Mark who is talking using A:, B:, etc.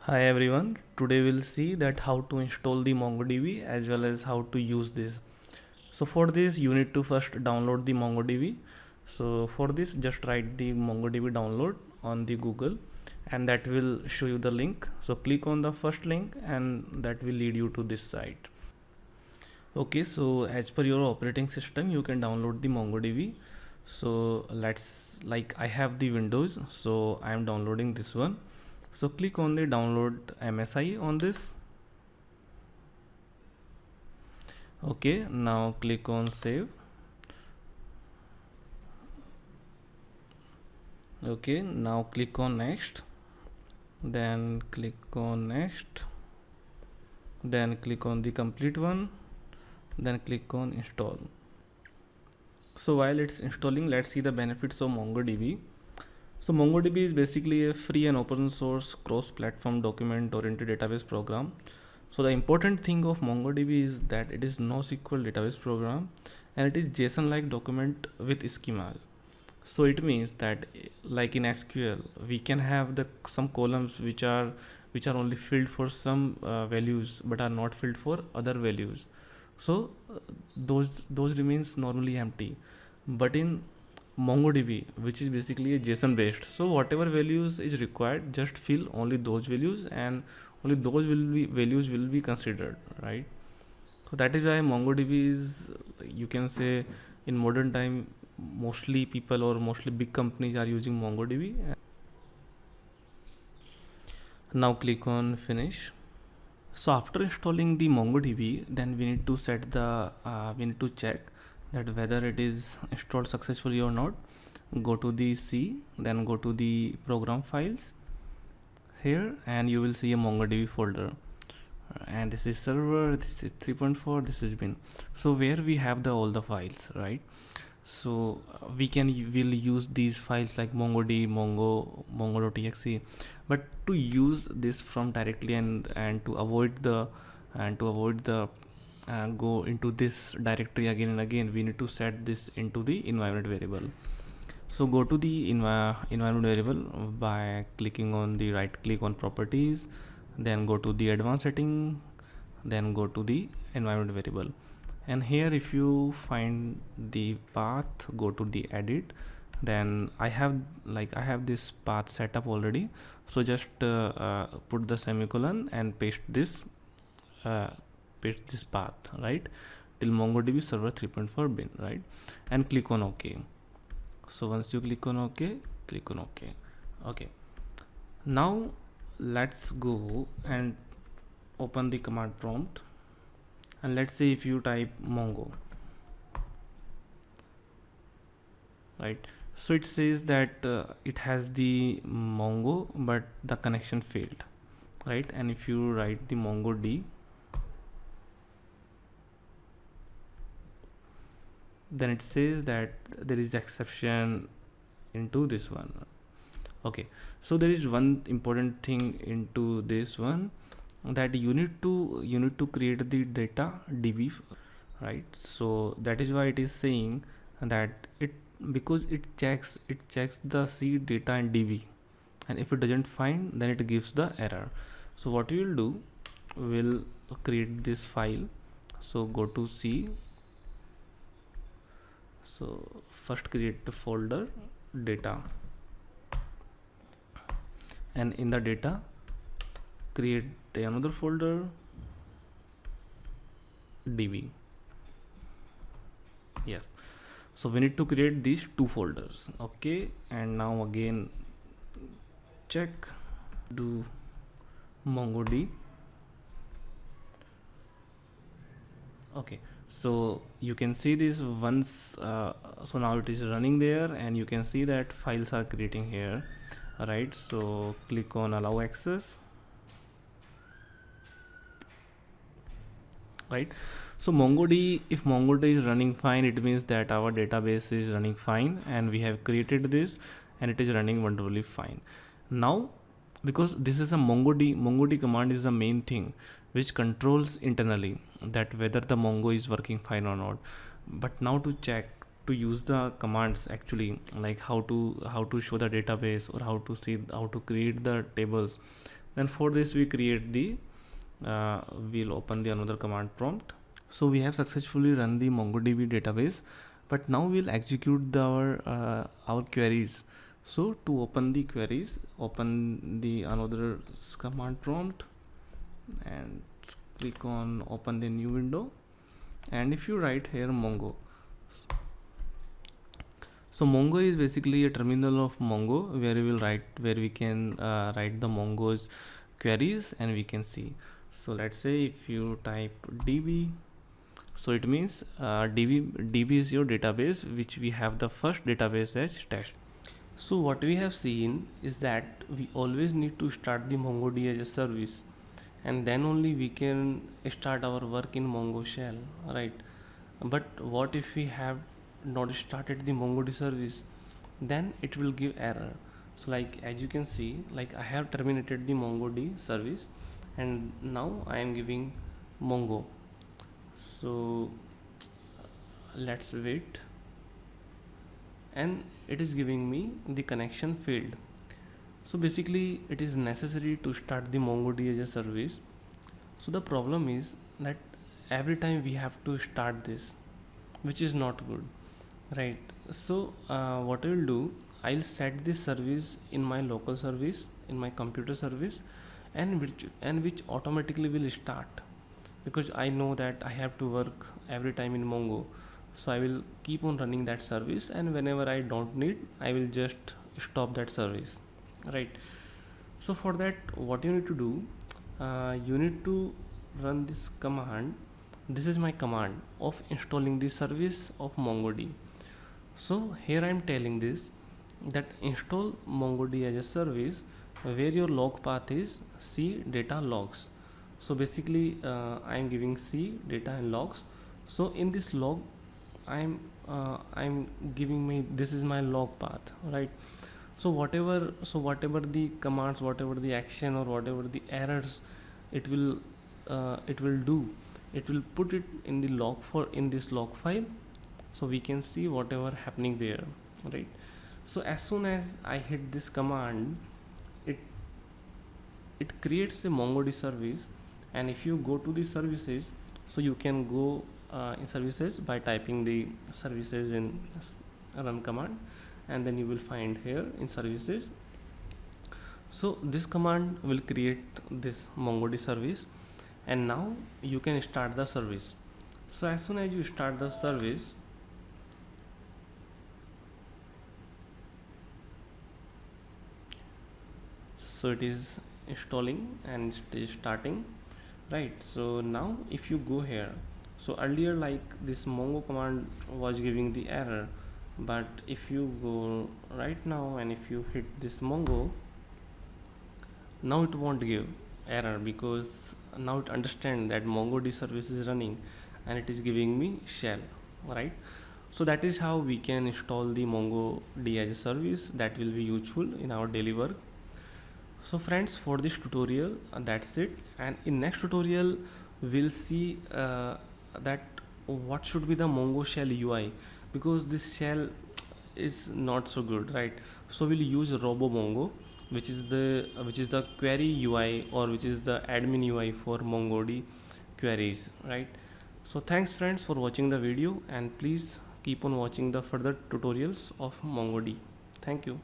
A: Hi everyone, today we'll see that how to install the MongoDB as well as how to use this. So for this you need to first download the MongoDB. So for this just write the MongoDB download on the Google and that will show you the link. So click on the first link and that will lead you to this site. Okay, so as per your operating system you can download the MongoDB. So like I have the Windows, so I am downloading this one. So click on the download MSI on this. Okay, now click on save. Okay, now click on next, then click on next, then click on the complete one, then click on install. So while it's installing, let's see the benefits of MongoDB. So MongoDB is basically a free and open source cross-platform document-oriented database program. So the important thing of MongoDB is that it is NoSQL database program and it is JSON-like document with schemas. So it means that like in SQL, we can have some columns which are only filled for some values but are not filled for other values. So those remains normally empty. But in MongoDB, which is basically a JSON based, so whatever values is required, just fill only those values and only those values will be considered, right? So that is why MongoDB is, you can say, in modern time mostly people or mostly big companies are using MongoDB. Now click on finish. So after installing the MongoDB, then we need to check that whether it is installed successfully or not. Go to the C, then go to the program files here, and you will see a MongoDB folder. And this is server, this is 3.4, this is bin. So where we have all the files, right? So we'll use these files like MongoDB, mongo.txt, but to use this from directly and to avoid the go into this directory again and again, we need to set this into the environment variable. So go to the environment variable by clicking on the right click on properties, then go to the advanced setting, then go to the environment variable, and here if you find the path, go to the edit. Then I have this path set up already, so just put the semicolon and paste this path, right, till MongoDB server 3.4 bin, right, and click on OK. So once you click on OK, click on OK. Okay, now let's go and open the command prompt, and let's say if you type Mongo, right, so it says that it has the Mongo but the connection failed, right? And if you write the MongoD, then it says that there is exception into this one. Okay, so there is one important thing into this one, that you need to create the data DB, right? So that is why it is saying that because it checks the C data and DB, and if it doesn't find, then it gives the error. So what we will do, we'll create this file. So go to C. So first create the folder data, and in the data create another folder DB. Yes, so we need to create these two folders. Okay, and now again check, do MongoD. Okay, so you can see this once, so now it is running there, and you can see that files are creating here, right? So click on allow access, right? So MongoDB, if MongoDB is running fine, it means that our database is running fine and we have created this and it is running wonderfully fine. Now because this is a MongoDB command is the main thing which controls internally that whether the Mongo is working fine or not. But now to check, to use the commands actually, like how to show the database or how to create the tables, Then for this we create the we'll open the another command prompt. So we have successfully run the MongoDB database, but now we'll execute our queries. So to open the queries, open the another command prompt and click on open the new window. And if you write here Mongo, so Mongo is basically a terminal of Mongo where we can write the Mongo's queries and we can see. So let's say if you type db, so it means db is your database, which we have the first database as test. So what we have seen is that we always need to start the MongoDB as a service, and then only we can start our work in Mongo shell, right? But what if we have not started the MongoDB service? Then it will give error. So like as you can see, like I have terminated the MongoDB service and now I am giving Mongo. So let's wait, and it is giving me the connection failed. So basically it is necessary to start the MongoDB as a service. So the problem is that every time we have to start this, which is not good, right? So what I will do, I'll set this service in my local service, in my computer service, and which automatically will start, because I know that I have to work every time in Mongo. So I will keep on running that service, and whenever I don't need, I will just stop that service, right? So for that, what you need to do, you need to run this command. This is my command of installing the service of MongoDB. So here I am telling this, that install MongoDB as a service where your log path is c data logs. So basically I am giving c data and logs. So in this log I'm giving me, this is my log path, right? So whatever the commands, whatever the action or whatever the errors it will do, it will put it in the log in this log file, so we can see whatever happening there, right? So as soon as I hit this command, it creates a MongoDB service. And if you go to the services, so you can go in services by typing the services in run command, and then you will find here in services. So this command will create this MongoDB service, and now you can start the service. So as soon as you start the service, so it is installing and it is starting, right? So now if you go here, so earlier like this Mongo command was giving the error, but if you go right now and if you hit this Mongo, now it won't give error, because now it understands that MongoDB service is running and it is giving me shell, right? So that is how we can install the MongoDB as a service. That will be useful in our daily work. So friends, for this tutorial that's it, and in next tutorial we'll see that what should be the Mongo shell UI, because this shell is not so good, right? So we'll use RoboMongo, which is the query UI, or which is the admin UI for MongoDB queries, right? So thanks friends for watching the video, and please keep on watching the further tutorials of MongoDB. Thank you.